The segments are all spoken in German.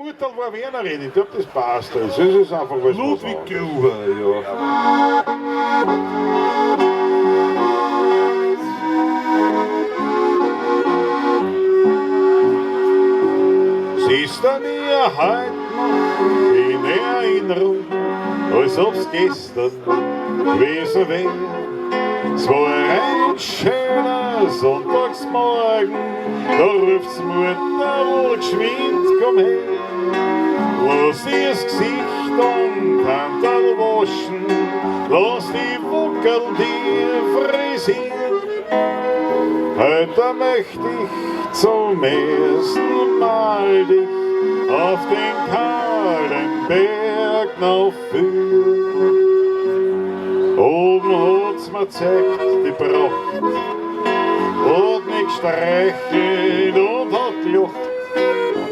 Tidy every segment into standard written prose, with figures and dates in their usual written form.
Urteil war Wernerin, ich glaube, das passt. Das ist einfach was. Ludwig Gruber, ja. Siehst du mir heute noch in Erinnerung, als ob's gestern gewesen wäre. Es war ein schöner Sonntagsmorgen, da ruft's Mutter wohl geschwind, komm her. Lass dir das Gesicht und Handel waschen, lass die Wuckel dir frisieren. Heute möchte ich zum ersten Mal dich auf den kahlen Berg noch führen. Oben hat's mir zeigt die Pracht, hat mich gestreichelt und hat gelacht,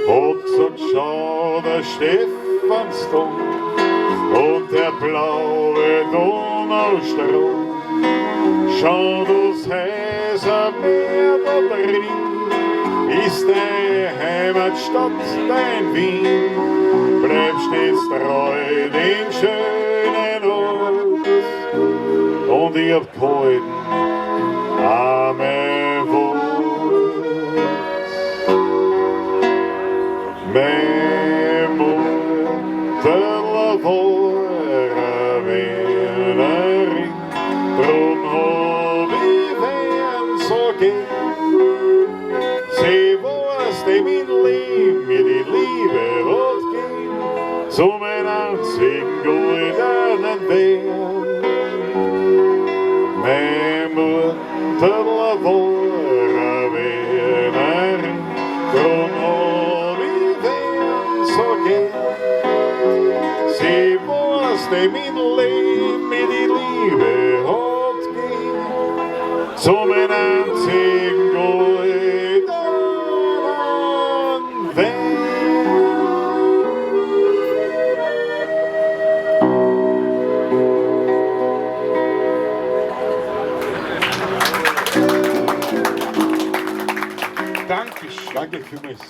hat gesagt, schau, der Stephansdom und der blaue Donaustrom. Schau, das Häusermeer da drin ist deine Heimatstadt, dein Wien. Bleib stets treu dem schönen Ort und ich hab gehalten an mein Wort. Meine Mutter war eine Wienerin, drum hab ich wen so gern. Sie war's, die mein Leben mir die Liebe hat gegeben, zu meinem einzigen goldenen Bär. Meine Mutter war eine Wienerin, drum hab ich wen so gern. Sie war's, die mein Leben mir die Liebe hat gegeben, zu meinem einzigen goldenen Bär. Dankeschön. Danke vielmals.